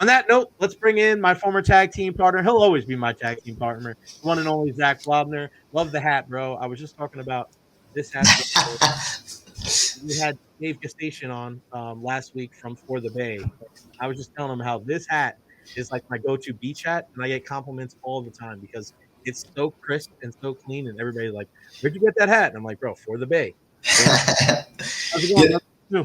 On that note, let's bring in my former tag team partner. He'll always be my tag team partner, the one and only Zac Blobner. Love the hat, bro. I was just talking about this hat. We had Dave Gestation on last week from For the Bay. I was just telling him how this hat is like my go-to beach hat, and I get compliments all the time because it's so crisp and so clean, and everybody's like, "Where'd you get that hat?" And I'm like, "Bro, For the Bay." So, how's it going? Yeah,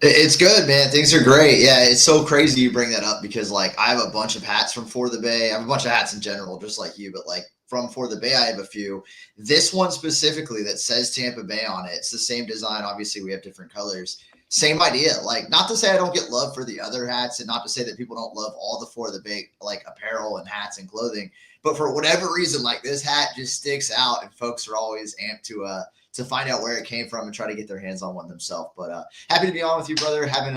it's good, man. Things are great. Yeah, it's so crazy you bring that up because like I have a bunch of hats from For the Bay. I have a bunch of hats in general, just like you, but like from For the Bay, I have a few. This one specifically that says Tampa Bay on it. It's the same design. Obviously, we have different colors. Same idea. Like, not to say I don't get love for the other hats, and not to say that people don't love all the For the Bay like apparel and hats and clothing, but for whatever reason, like this hat just sticks out, and folks are always amped to find out where it came from and try to get their hands on one themselves. But happy to be on with you, brother. Having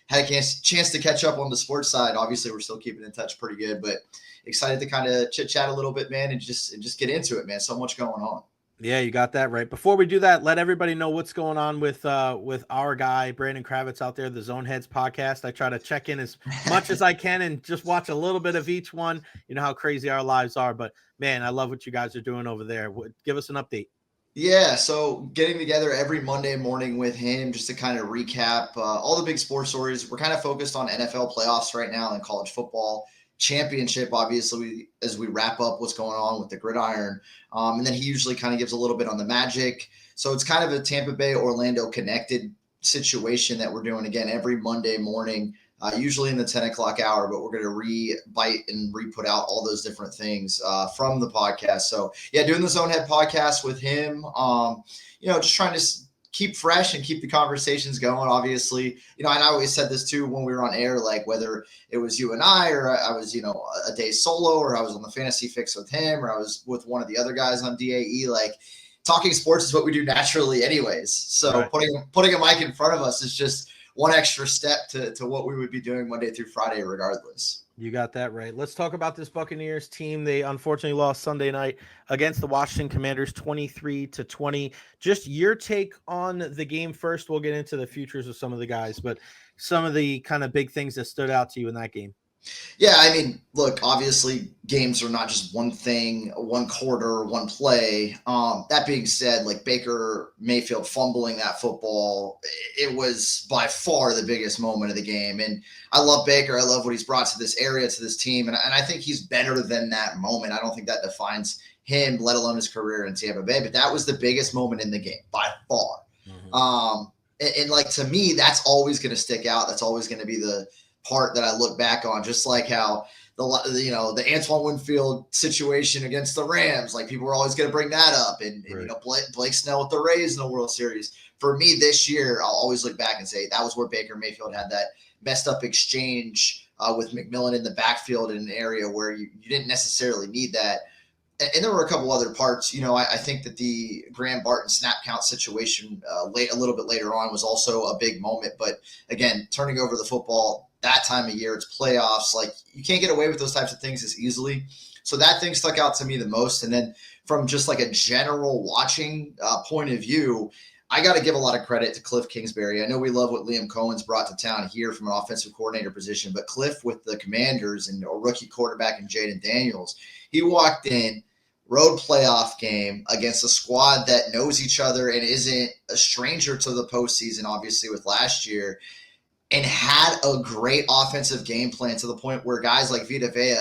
had a chance to catch up on the sports side. Obviously, we're still keeping in touch pretty good, but excited to kind of chit chat a little bit, man, and just get into it, man. So much going on. Yeah, you got that right. Before we do that, let everybody know what's going on with our guy Brandon Kravitz out there, the Zone Heads podcast. I try to check in as much as I can and just watch a little bit of each one. You know how crazy our lives are, but man, I love what you guys are doing over there. Give us an update. Yeah, so getting together every Monday morning with him just to kind of recap all the big sports stories. We're kind of focused on NFL playoffs right now and college football championship, obviously, as we wrap up what's going on with the gridiron. And then he usually kind of gives a little bit on the Magic. So it's kind of a Tampa Bay, Orlando connected situation that we're doing again every Monday morning. Usually in the 10 o'clock hour, but we're going to re-bite and re-put out all those different things from the podcast. So, yeah, doing the Zone Head podcast with him, just trying to keep fresh and keep the conversations going, obviously. And I always said this, too, when we were on air, like whether it was you and I or I was, a day solo or I was on the Fantasy Fix with him or I was with one of the other guys on DAE, like talking sports is what we do naturally anyways. So Right. putting a mic in front of us is just one extra step to what we would be doing Monday through Friday, regardless. You got that right. Let's talk about this Buccaneers team. They unfortunately lost Sunday night against the Washington Commanders 23-20. Just your take on the game first. We'll get into the futures of some of the guys, but some of the kind of big things that stood out to you in that game. Yeah, I mean, look, obviously games are not just one thing, one quarter, one play. That being said, like Baker Mayfield fumbling that football, it was by far the biggest moment of the game. And I love Baker. I love what he's brought to this area, to this team. And I think he's better than that moment. I don't think that defines him, let alone his career in Tampa Bay. But that was the biggest moment in the game by far. Mm-hmm. And like, to me, that's always going to stick out. That's always going to be the part that I look back on, just like how the Antoine Winfield situation against the Rams, like people are always going to bring that up, and Right. Blake Snell with the Rays in the World Series. For me this year, I'll always look back and say that was where Baker Mayfield had that messed up exchange with McMillan in the backfield in an area where you didn't necessarily need that. And there were a couple other parts. I think that the Graham Barton snap count situation a little bit later on was also a big moment. But again, turning over the football that time of year, it's playoffs. Like, you can't get away with those types of things as easily. So that thing stuck out to me the most. And then from just like a general watching point of view, I got to give a lot of credit to Cliff Kingsbury. I know we love what Liam Coen's brought to town here from an offensive coordinator position, but Cliff with the Commanders and a rookie quarterback in Jaden Daniels, he walked in, road playoff game against a squad that knows each other and isn't a stranger to the postseason, obviously, with last year, and had a great offensive game plan to the point where guys like Vita Vea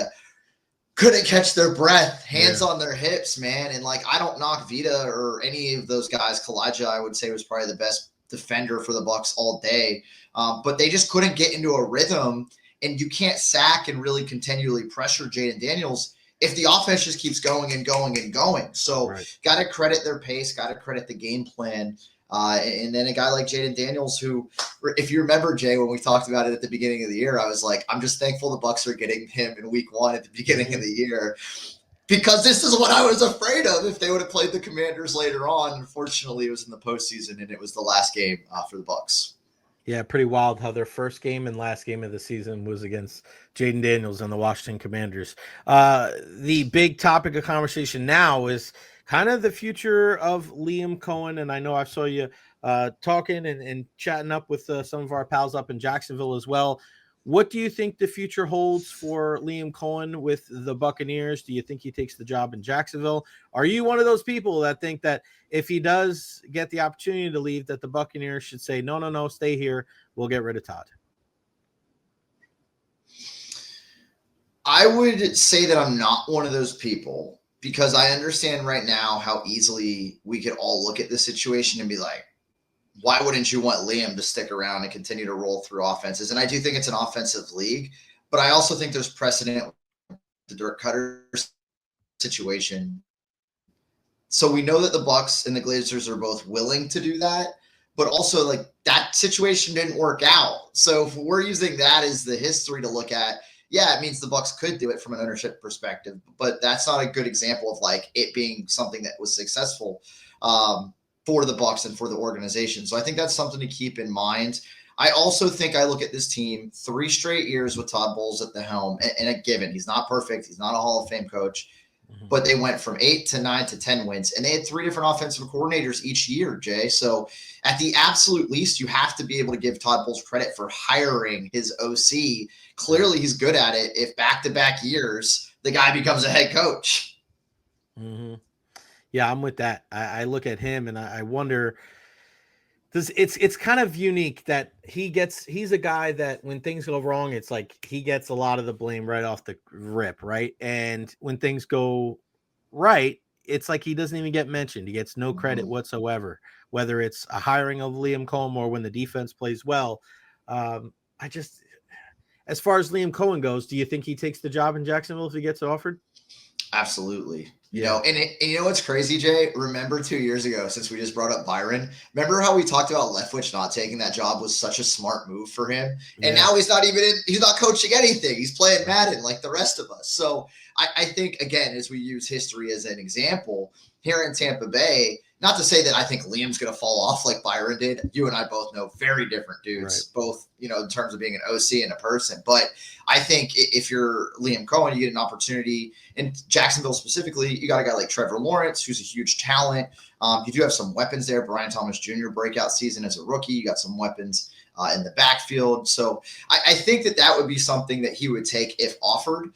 couldn't catch their breath, hands on their hips, man. And like, I don't knock Vita or any of those guys. Kalijah, I would say, was probably the best defender for the Bucs all day. But they just couldn't get into a rhythm, and you can't sack and really continually pressure Jaden Daniels if the offense just keeps going and going and going. So got to credit their pace, got to credit the game plan. And then a guy like Jaden Daniels, who, if you remember, Jay, when we talked about it at the beginning of the year, I was like, I'm just thankful the Bucs are getting him in week 1 at the beginning of the year, because this is what I was afraid of if they would have played the Commanders later on. Unfortunately, it was in the postseason, and it was the last game for the Bucs. Yeah, pretty wild how their first game and last game of the season was against Jaden Daniels and the Washington Commanders. The big topic of conversation now is kind of the future of Liam Coen. And I know I saw you talking and chatting up with some of our pals up in Jacksonville as well. What do you think the future holds for Liam Coen with the Buccaneers? Do you think he takes the job in Jacksonville? Are you one of those people that think that if he does get the opportunity to leave, that the Buccaneers should say, no, no, no, stay here. We'll get rid of Todd? I would say that I'm not one of those people because I understand right now how easily we could all look at this situation and be like, why wouldn't you want Liam to stick around and continue to roll through offenses? And I do think it's an offensive league, but I also think there's precedent with the Dirk Cutter situation. So we know that the Bucs and the Glazers are both willing to do that, but also like that situation didn't work out. So if we're using that as the history to look at, yeah, it means the Bucs could do it from an ownership perspective, but that's not a good example of like it being something that was successful. For the Bucs and for the organization. So I think that's something to keep in mind. I also think I look at this team 3 straight years with Todd Bowles at the helm, and a given. He's not perfect. He's not a Hall of Fame coach, but they went from 8 to 9 to 10 wins, and they had 3 different offensive coordinators each year, Jay. So at the absolute least, you have to be able to give Todd Bowles credit for hiring his OC. Clearly, he's good at it. If back-to-back years, the guy becomes a head coach. Mm-hmm. Yeah, I'm with that. I look at him and I wonder, it's kind of unique that he's a guy that when things go wrong, it's like he gets a lot of the blame right off the rip, right? And when things go right, it's like he doesn't even get mentioned. He gets no credit whatsoever, whether it's a hiring of Liam Coen or when the defense plays well. As far as Liam Coen goes, do you think he takes the job in Jacksonville if he gets offered? Absolutely. You know, and you know what's crazy, Jay? Remember 2 years ago, since we just brought up Byron, remember how we talked about Leftwich not taking that job was such a smart move for him? And now he's not coaching anything. He's playing Madden like the rest of us. So I think, again, as we use history as an example, here in Tampa Bay, not to say that I think Liam's going to fall off like Byron did. You and I both know very different dudes, both, you know, in terms of being an OC and a person. But I think if you're Liam Coen, you get an opportunity in Jacksonville specifically. You got a guy like Trevor Lawrence, who's a huge talent. You do have some weapons there. Brian Thomas Jr. breakout season as a rookie. You got some weapons in the backfield. So I think that would be something that he would take if offered.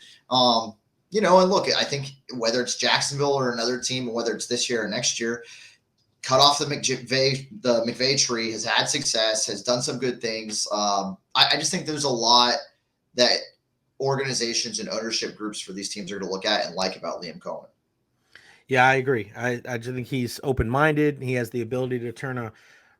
You know, and look, I think whether it's Jacksonville or another team, whether it's this year or next year, cut off the McVay tree, has had success, has done some good things. I just think there's a lot that organizations and ownership groups for these teams are to look at and like about Liam Coen. Yeah, I agree. I just think he's open-minded. He has the ability to turn a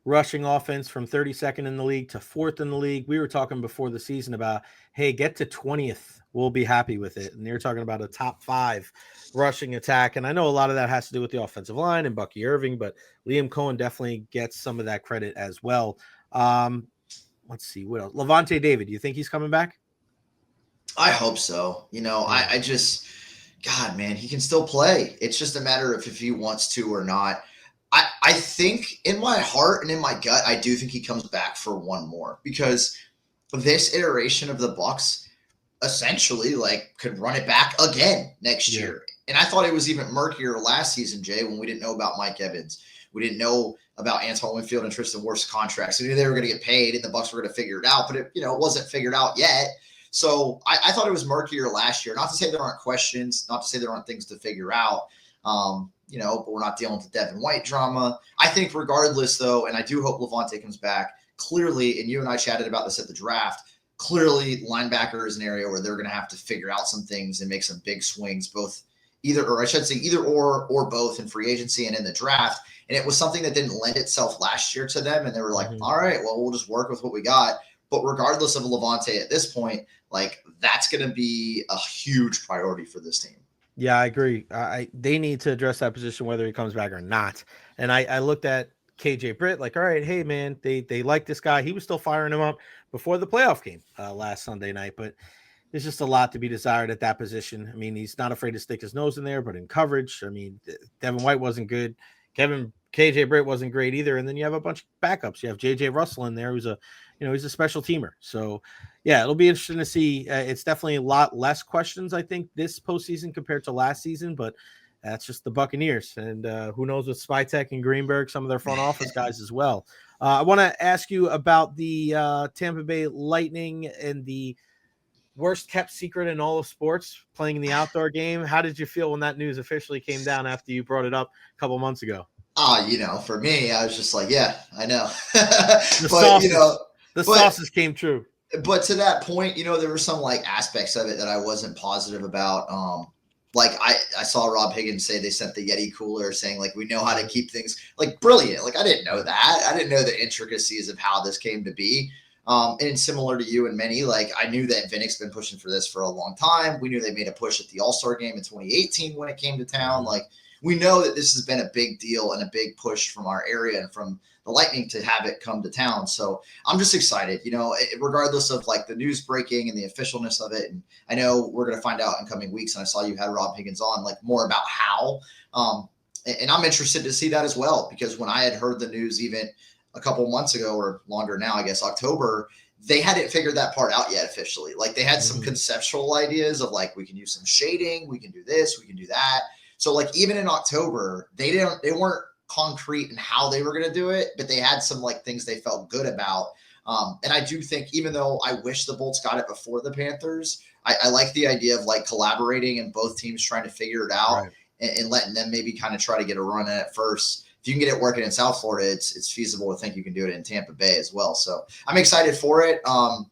rushing offense from 32nd in the league to 4th in the league. We were talking before the season about, hey, get to 20th. We'll be happy with it. And they're talking about a top 5 rushing attack. And I know a lot of that has to do with the offensive line and Bucky Irving, but Liam Coen definitely gets some of that credit as well. Let's see what else. Lavonte David, do you think he's coming back? I hope so. You know, I just, God, man, he can still play. It's just a matter of if he wants to or not. I think in my heart and in my gut, I do think he comes back for one more because this iteration of the Bucs essentially like could run it back again next year. And I thought it was even murkier last season, Jay, when we didn't know about Mike Evans. We didn't know about Antoine Winfield and Tristan Wirfs' contracts. We knew they were going to get paid and the Bucs were going to figure it out, but it wasn't figured out yet. So I thought it was murkier last year. Not to say there aren't questions, not to say there aren't things to figure out. But we're not dealing with the Devin White drama. I think regardless, though, and I do hope Lavonte comes back, clearly, and you and I chatted about this at the draft, clearly linebacker is an area where they're going to have to figure out some things and make some big swings, either or both in free agency and in the draft. And it was something that didn't lend itself last year to them. And they were like, all right, well, we'll just work with what we got. But regardless of Lavonte at this point, like that's going to be a huge priority for this team. Yeah, I agree. They need to address that position whether he comes back or not. And I looked at KJ Britt like, all right, hey, man, they like this guy. He was still firing him up before the playoff game last Sunday night. But there's just a lot to be desired at that position. I mean, he's not afraid to stick his nose in there, but in coverage, I mean, Devin White wasn't good. KJ Britt wasn't great either. And then you have a bunch of backups. You have JJ Russell in there, who's he's a special teamer. So, yeah, it'll be interesting to see. It's definitely a lot less questions, I think, this postseason compared to last season. But That's just the Buccaneers. And who knows with Spytek and Greenberg, some of their front office guys as well. I want to ask you about the Tampa Bay Lightning and the worst kept secret in all of sports, playing in the outdoor game. How did you feel when that news officially came down after you brought it up a couple months ago? For me, I was just like, yeah, I know. The but, sauces came true. But to that point, there were some like aspects of it that I wasn't positive about. Like I saw Rob Higgins say they sent the Yeti cooler saying like, we know how to keep things like brilliant. Like I didn't know that. I didn't know the intricacies of how this came to be. And similar to you and many, like I knew that Vinnick's been pushing for this for a long time. We knew they made a push at the All-Star game in 2018 when it came to town. Like we know that this has been a big deal and a big push from our area and from the Lightning to have it come to town. So I'm just excited, regardless of like the news breaking and the officialness of it. And I know we're going to find out in coming weeks. And I saw you had Rob Higgins on like more about how, and I'm interested to see that as well, because when I had heard the news, even a couple months ago or longer now, I guess October, they hadn't figured that part out yet officially. Like they had some conceptual ideas of like, we can use some shading, we can do this, we can do that. So like even in October, they weren't concrete in how they were going to do it, but they had some like things they felt good about. And I do think, even though I wish the Bolts got it before the Panthers, I like the idea of like collaborating and both teams trying to figure it out and letting them maybe kind of try to get a run at it first. If you can get it working in South Florida, it's feasible to think you can do it in Tampa Bay as well. So I'm excited for it. I'm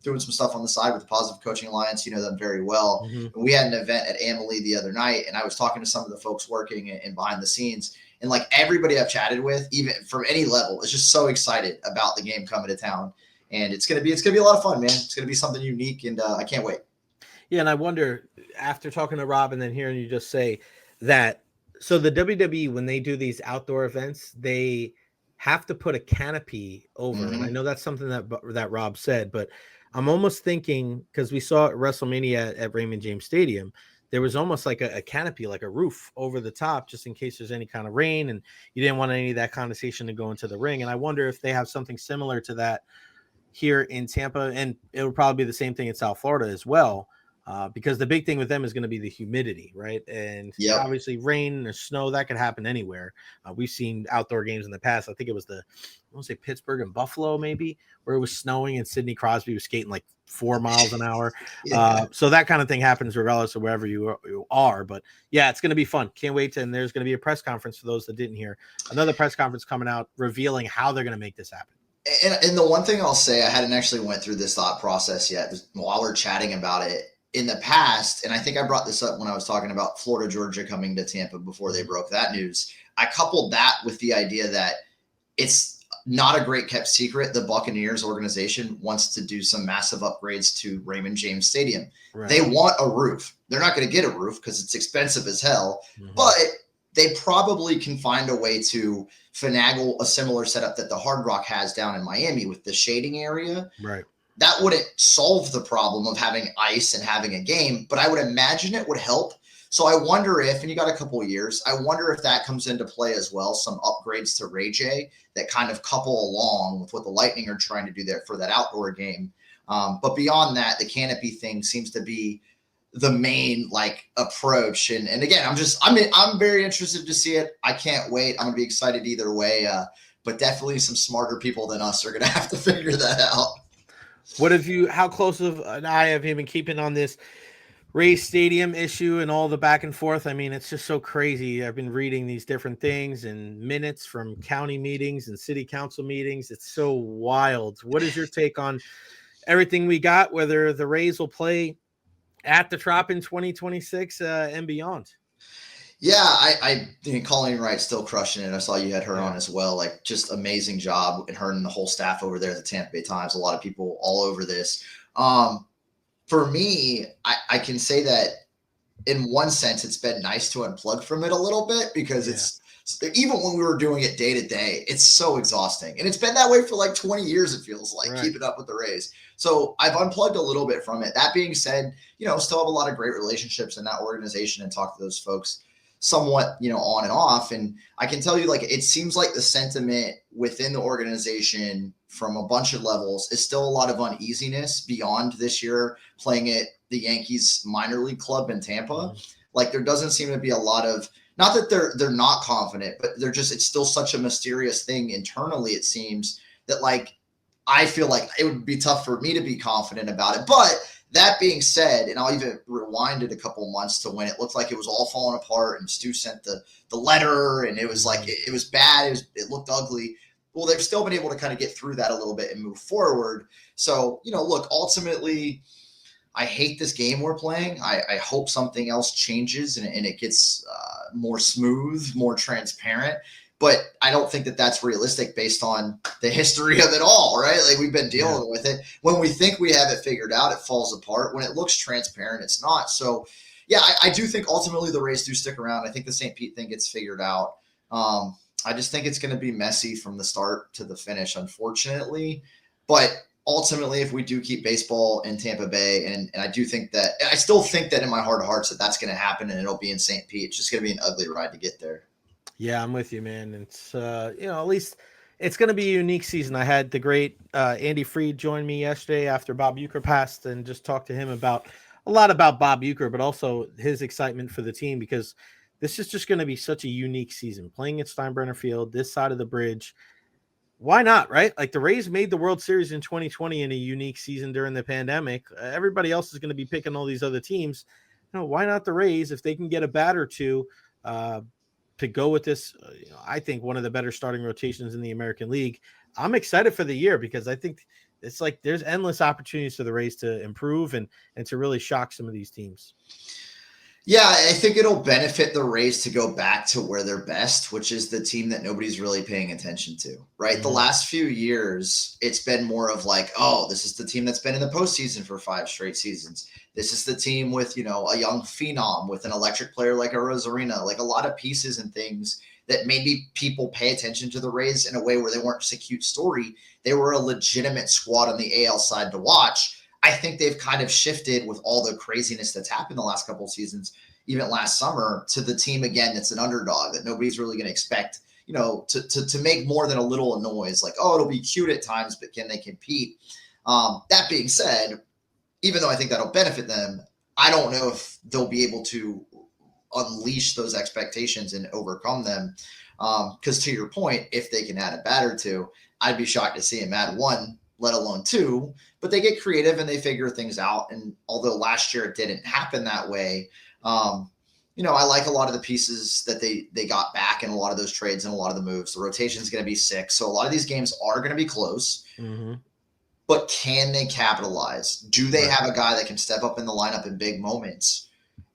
doing some stuff on the side with the Positive Coaching Alliance. You know them very well. We had an event at Amalie the other night, and I was talking to some of the folks working and behind the scenes. And like everybody I've chatted with, even from any level, is just so excited about the game coming to town. And it's gonna be a lot of fun, man. It's gonna be something unique, and I can't wait. Yeah, and I wonder, after talking to Rob and then hearing you just say that, so the WWE, when they do these outdoor events, they have to put a canopy over. And I know that's something that Rob said, but I'm almost thinking, because we saw at WrestleMania at Raymond James Stadium, there was almost like a canopy, like a roof over the top, just in case there's any kind of rain, and you didn't want any of that condensation to go into the ring. And I wonder if they have something similar to that here in Tampa, and it would probably be the same thing in South Florida as well. Because the big thing with them is going to be the humidity, right? And obviously rain or snow, that could happen anywhere. We've seen outdoor games in the past. I think it was Pittsburgh and Buffalo, maybe, where it was snowing and Sidney Crosby was skating like 4 miles an hour. So that kind of thing happens regardless of wherever you are. But yeah, it's going to be fun. Can't wait. And there's going to be a press conference for those that didn't hear. Another press conference coming out revealing how they're going to make this happen. And the one thing I'll say, I hadn't actually went through this thought process yet while we're chatting about it. In the past, and I think I brought this up when I was talking about Florida, Georgia coming to Tampa before they broke that news. I coupled that with the idea that it's not a great kept secret. The Buccaneers organization wants to do some massive upgrades to Raymond James Stadium. Right. They want a roof. They're not going to get a roof because it's expensive as hell, but they probably can find a way to finagle a similar setup that the Hard Rock has down in Miami with the shading area. Right. That wouldn't solve the problem of having ice and having a game, but I would imagine it would help. So I wonder if, and you got a couple of years, I wonder if that comes into play as well, some upgrades to Recher that kind of couple along with what the Lightning are trying to do there for that outdoor game. But beyond that, the canopy thing seems to be the main like approach. And again, I'm very interested to see it. I can't wait. I'm gonna be excited either way. But definitely some smarter people than us are gonna have to figure that out. How close of an eye have you been keeping on this Rays Stadium issue and all the back and forth? I mean, it's just so crazy. I've been reading these different things and minutes from county meetings and city council meetings. It's so wild. What is your take on everything we got, whether the Rays will play at the Trop in 2026 and beyond? Yeah, I think Colleen Wright's still crushing it. I saw you had her on as well. Like, just amazing job, and her and the whole staff over there at the Tampa Bay Times. A lot of people all over this. For me, I can say that in one sense, it's been nice to unplug from it a little bit because it's even when we were doing it day to day, it's so exhausting. And it's been that way for like 20 years, it feels like, keeping up with the Rays. So I've unplugged a little bit from it. That being said, still have a lot of great relationships in that organization and talk to those folks somewhat, on and off. And I can tell you, like, it seems like the sentiment within the organization from a bunch of levels is still a lot of uneasiness beyond this year playing at the Yankees minor league club in Tampa. Like there doesn't seem to be a lot of, not that they're not confident, but it's still such a mysterious thing internally, it seems, that like I feel like it would be tough for me to be confident about it. But that being said, and I'll even rewind it a couple months to when it looked like it was all falling apart and Stu sent the letter and it was like it was bad, it looked ugly. Well, they've still been able to kind of get through that a little bit and move forward. So, look, ultimately, I hate this game we're playing. I hope something else changes and it gets more smooth, more transparent. But I don't think that that's realistic based on the history of it all, right? Like we've been dealing with it. When we think we have it figured out, it falls apart. When it looks transparent, it's not. So, yeah, I do think ultimately the Rays do stick around. I think the St. Pete thing gets figured out. I just think it's going to be messy from the start to the finish, unfortunately. But ultimately, if we do keep baseball in Tampa Bay, and I still think that in my heart of hearts that's going to happen and it'll be in St. Pete. It's just going to be an ugly ride to get there. Yeah, I'm with you, man. It's at least it's going to be a unique season. I had the great Andy Freed join me yesterday after Bob Uecker passed, and just talked to him about a lot about Bob Uecker, but also his excitement for the team, because this is just going to be such a unique season. Playing at Steinbrenner Field, this side of the bridge, why not, right? Like the Rays made the World Series in 2020 in a unique season during the pandemic. Everybody else is going to be picking all these other teams. Why not the Rays if they can get a bat or two? To go with this, I think one of the better starting rotations in the American League. I'm excited for the year because I think it's like there's endless opportunities for the Rays to improve and to really shock some of these teams. Yeah, I think it'll benefit the Rays to go back to where they're best, which is the team that nobody's really paying attention to, right? Mm-hmm. The last few years, it's been more of like, oh, this is the team that's been in the postseason for 5 straight seasons. This is the team with, a young phenom, with an electric player like a Rosarina, like a lot of pieces and things that maybe people pay attention to the Rays in a way where they weren't just a cute story. They were a legitimate squad on the AL side to watch. I think they've kind of shifted with all the craziness that's happened the last couple of seasons, even last summer, to the team again that's an underdog that nobody's really going to expect, to make more than a little noise. Like, oh, it'll be cute at times, but can they compete? That being said, even though I think that'll benefit them, I don't know if they'll be able to unleash those expectations and overcome them. Because to your point, if they can add a bat or two, I'd be shocked to see them add 1, let alone 2, but they get creative and they figure things out. And although last year it didn't happen that way, I like a lot of the pieces that they got back in a lot of those trades and a lot of the moves. The rotation is going to be sick. So a lot of these games are going to be close, but can they capitalize? Do they have a guy that can step up in the lineup in big moments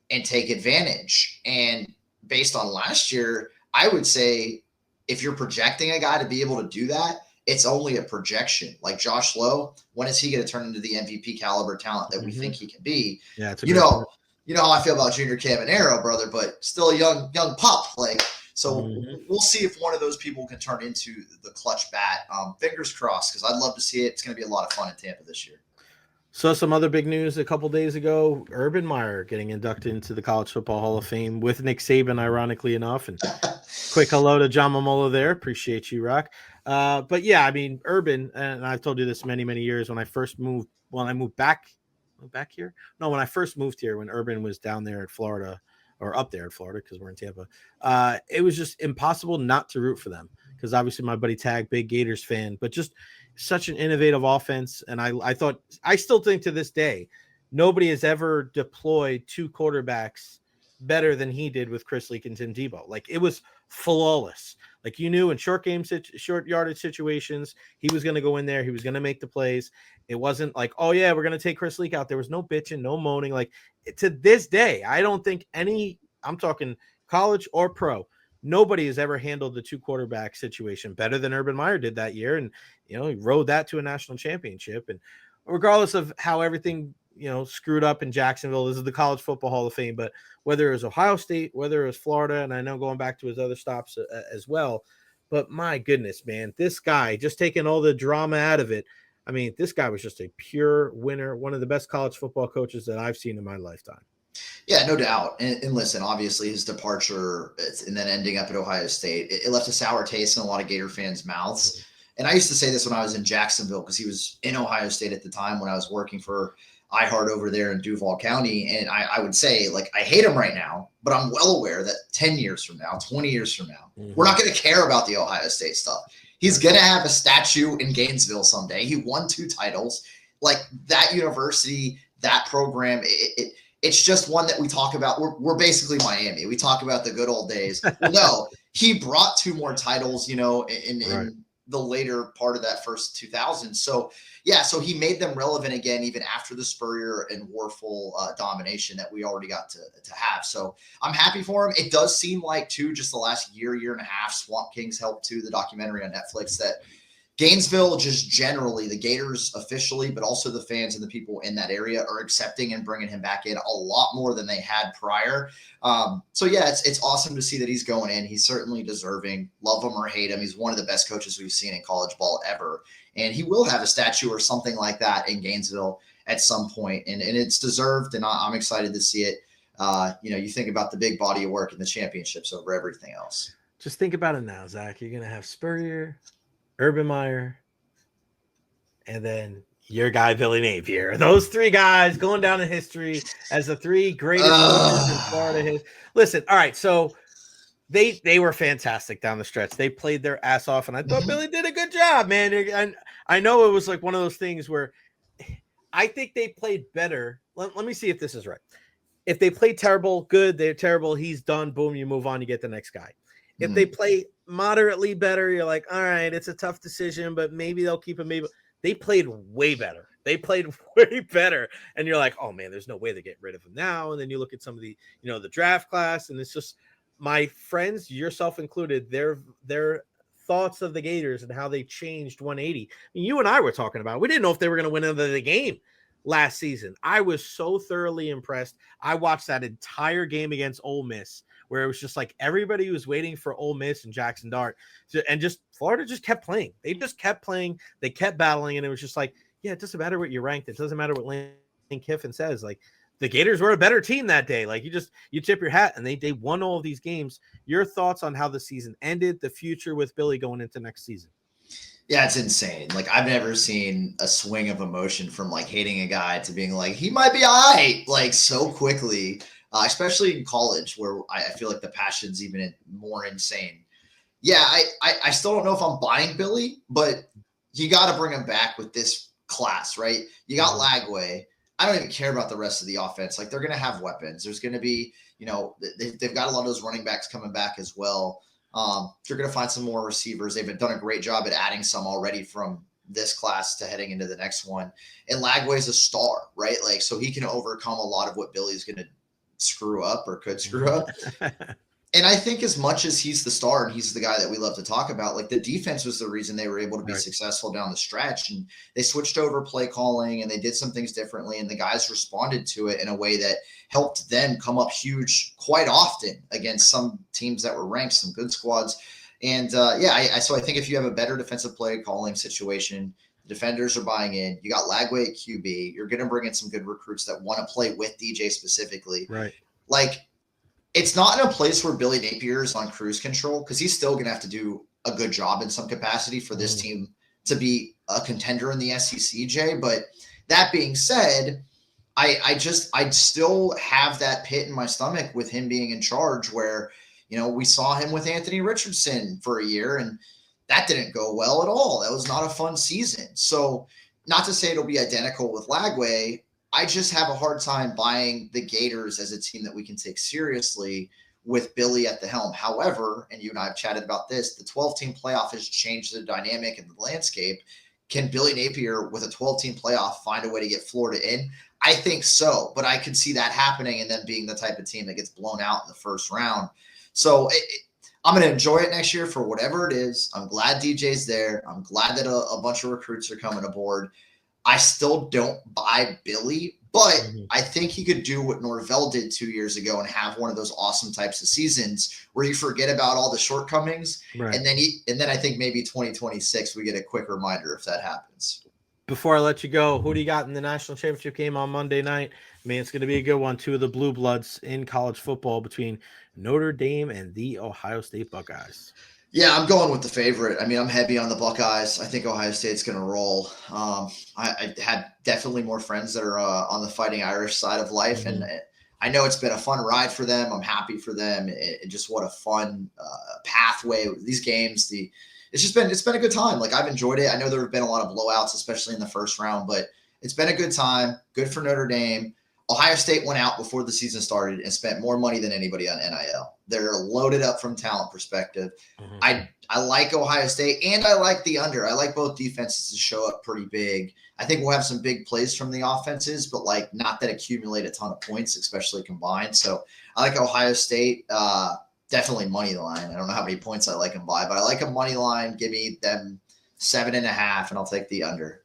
and take advantage? And based on last year, I would say if you're projecting a guy to be able to do that, it's only a projection. Like Josh Lowe, when is he going to turn into the MVP caliber talent that we think he can be? Yeah, it's you know how I feel about Junior Caminero, brother, but still a young pup. Like, so we'll see if one of those people can turn into the clutch bat. Fingers crossed, because I'd love to see it. It's going to be a lot of fun in Tampa this year. So some other big news a couple days ago, Urban Meyer getting inducted into the College Football Hall of Fame with Nick Saban, ironically enough. And quick hello to John Momola there. Appreciate you, Rock. But yeah, I mean, Urban, and I've told you this many, many years, when I first moved, when I moved back here? No, when I first moved here, when Urban was down there at Florida, or up there at Florida, because we're in Tampa, it was just impossible not to root for them. Because obviously my buddy Tag, big Gators fan, but just such an innovative offense. And I still think to this day, nobody has ever deployed 2 quarterbacks better than he did with Chris Leak and Tim Tebow. Like, it was flawless. Like, you knew in short yardage situations, he was going to go in there. He was going to make the plays. It wasn't like, oh yeah, we're going to take Chris Leak out. There was no bitching, no moaning. Like, to this day, I don't think I'm talking college or pro, nobody has ever handled the 2 quarterback situation better than Urban Meyer did that year. And, he rode that to a national championship. And regardless of how everything, screwed up in Jacksonville, this is the College Football Hall of Fame, but whether it was Ohio State, whether it was Florida, and I know going back to his other stops as well, but my goodness, man, this guy just taking all the drama out of it. I mean, this guy was just a pure winner, one of the best college football coaches that I've seen in my lifetime. Yeah, no doubt. And listen, obviously his departure and then ending up at Ohio State, it left a sour taste in a lot of Gator fans' mouths. And I used to say this when I was in Jacksonville, because he was in Ohio State at the time when I was working for iHeart over there in Duval County. And I would say, like, I hate him right now, but I'm well aware that 10 years from now, 20 years from now, we're not going to care about the Ohio State stuff. He's going to have a statue in Gainesville someday. He won 2 titles. Like, that university, that program, it's just one that we talk about. We're basically Miami. We talk about the good old days. Well, no, he brought 2 more titles, in the later part of that first 2000s. So, yeah, so he made them relevant again, even after the Spurrier and Warfel domination that we already got to have. So I'm happy for him. It does seem like, too, just the last year and a half, Swamp Kings helped, too, the documentary on Netflix, that Gainesville, just generally, the Gators officially, but also the fans and the people in that area are accepting and bringing him back in a lot more than they had prior. So, yeah, it's awesome to see that he's going in. He's certainly deserving. Love him or hate him. He's one of the best coaches we've seen in college ball ever. And he will have a statue or something like that in Gainesville at some point. And it's deserved, and I'm excited to see it. You think about the big body of work and the championships over everything else. Just think about it now, Zach. You're going to have Spurrier, Urban Meyer, and then your guy, Billy Napier. Those 3 guys going down in history as the 3 greatest coaches in Florida history. Listen, all right, so they were fantastic down the stretch. They played their ass off, and I thought Billy did a good job, man. And I know it was like one of those things where I think they played better. Let me see if this is right. If they play terrible, good, they're terrible, he's done, boom, you move on, you get the next guy. If they play moderately better, you're like, all right, it's a tough decision, but maybe they'll keep him. Maybe they played way better. They played way better. And you're like, oh man, there's no way they get rid of him now. And then you look at some of the, the draft class, and it's just my friends, yourself included, their thoughts of the Gators and how they changed 180. I mean, you and I were talking about it. We didn't know if they were going to win another game last season. I was so thoroughly impressed. I watched that entire game against Ole Miss, where it was just like everybody was waiting for Ole Miss and Jackson Dart. And just Florida just kept playing. They just kept playing. They kept battling. And it was just like, yeah, it doesn't matter what you ranked. It doesn't matter what Lane Kiffin says. Like, the Gators were a better team that day. Like, you tip your hat, and they won all of these games. Your thoughts on how the season ended, the future with Billy going into next season? Yeah, it's insane. Like, I've never seen a swing of emotion from like hating a guy to being like, he might be all right, like so quickly. Especially in college, where I feel like the passion's even more insane. Yeah, I still don't know if I'm buying Billy, but you got to bring him back with this class, right? You got Lagway. I don't even care about the rest of the offense. Like, they're going to have weapons. There's going to be, they've got a lot of those running backs coming back as well. You're going to find some more receivers. They've done a great job at adding some already from this class to heading into the next one. And Lagway's a star, right? Like, so he can overcome a lot of what Billy's going to screw up or could screw up. And I think as much as he's the star and he's the guy that we love to talk about, like, the defense was the reason they were able to be successful down the stretch. And they switched over play calling and they did some things differently. And the guys responded to it in a way that helped them come up huge quite often against some teams that were ranked, some good squads. And so I think if you have a better defensive play calling situation, the defenders are buying in. You got Lagway at QB. You're going to bring in some good recruits that want to play with DJ specifically. Right. Like, it's not in a place where Billy Napier is on cruise control, because he's still going to have to do a good job in some capacity for this team to be a contender in the SEC, Jay. But that being said, I still have that pit in my stomach with him being in charge, where, we saw him with Anthony Richardson for a year, and that didn't go well at all. That was not a fun season. So, not to say it'll be identical with Lagway, I just have a hard time buying the Gators as a team that we can take seriously with Billy at the helm. However, and you and I have chatted about this, the 12-team playoff has changed the dynamic and the landscape. Can Billy Napier, with a 12-team playoff, find a way to get Florida in? I think so, but I could see that happening and then being the type of team that gets blown out in the first round. So I'm going to enjoy it next year for whatever it is. I'm glad DJ's there. I'm glad that a bunch of recruits are coming aboard. I still don't buy Billy, but I think he could do what Norvell did 2 years ago and have one of those awesome types of seasons where you forget about all the shortcomings. Right. And then I think maybe 2026, we get a quick reminder if that happens. Before I let you go, who do you got in the national championship game on Monday night? I mean, it's going to be a good one. 2 of the blue bloods in college football between Notre Dame and the Ohio State Buckeyes. Yeah, I'm going with the favorite. I mean, I'm heavy on the Buckeyes. I think Ohio State's going to roll. I had definitely more friends that are on the Fighting Irish side of life, and I know it's been a fun ride for them. I'm happy for them. It just what a fun pathway these games. It's been a good time. Like I've enjoyed it. I know there have been a lot of blowouts, especially in the first round, but it's been a good time. Good for Notre Dame. Ohio State went out before the season started and spent more money than anybody on NIL. They're loaded up from talent perspective. I like Ohio State and I like the under. I like both defenses to show up pretty big. I think we'll have some big plays from the offenses, but like not that accumulate a ton of points, especially combined. So I like Ohio State. Definitely money line. I don't know how many points I like them by, but I like a money line. Give me them 7.5, and I'll take the under.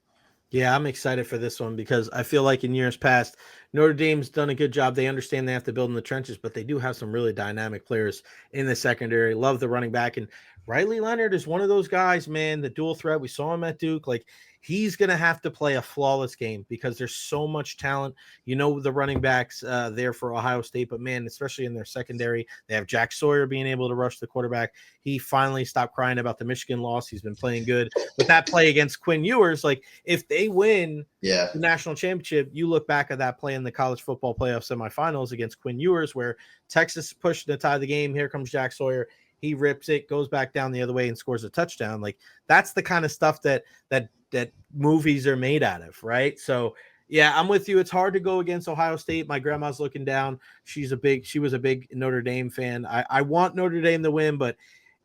Yeah, I'm excited for this one because I feel like in years past, Notre Dame's done a good job. They understand they have to build in the trenches, but they do have some really dynamic players in the secondary. Love the running back. And Riley Leonard is one of those guys, man, the dual threat. We saw him at Duke. Like, he's going to have to play a flawless game because there's so much talent. You know, the running backs there for Ohio State, but man, especially in their secondary, they have Jack Sawyer being able to rush the quarterback. He finally stopped crying about the Michigan loss. He's been playing good. But that play against Quinn Ewers, like if they win the national championship, you look back at that play in the college football playoff semifinals against Quinn Ewers, where Texas pushed to tie the game. Here comes Jack Sawyer. He rips it, goes back down the other way and scores a touchdown. Like that's the kind of stuff that movies are made out of, right? So yeah, I'm with you. It's hard to go against Ohio State. My grandma's looking down. She was a big Notre Dame fan. I want Notre Dame to win, but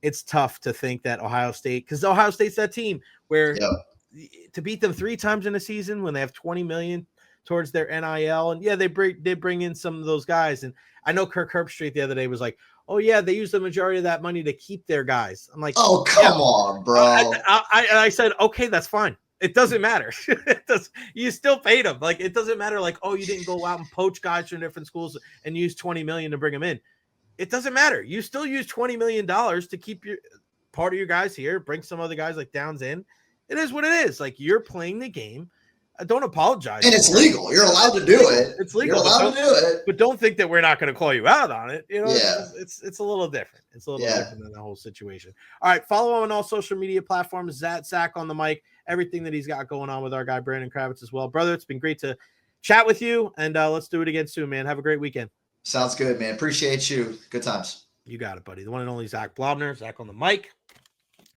it's tough to think that Ohio State, because Ohio State's that team where to beat them 3 times in a season when they have 20 million towards their NIL. And yeah, they bring in some of those guys. And I know Kirk Herbstreit the other day was like, oh yeah, they use the majority of that money to keep their guys. I'm like, oh, come on, bro. I said, okay, that's fine. It doesn't matter. You still paid them. Like, it doesn't matter. Like, oh, you didn't go out and poach guys from different schools and use 20 million to bring them in. It doesn't matter. You still use $20 million to keep your part of your guys here, bring some other guys like Downs in. It is what it is. Like, you're playing the game. Don't apologize. And it's legal. You're allowed to do it. It's legal. You're allowed to do it. But don't think that we're not going to call you out on it. You know, it's a little different. It's a little different than the whole situation. All right. Follow on all social media platforms. Zac on the mic. Everything that he's got going on with our guy, Brandon Kravitz, as well. Brother, it's been great to chat with you. And let's do it again soon, man. Have a great weekend. Sounds good, man. Appreciate you. Good times. You got it, buddy. The one and only Zac Blobner. Zac on the mic.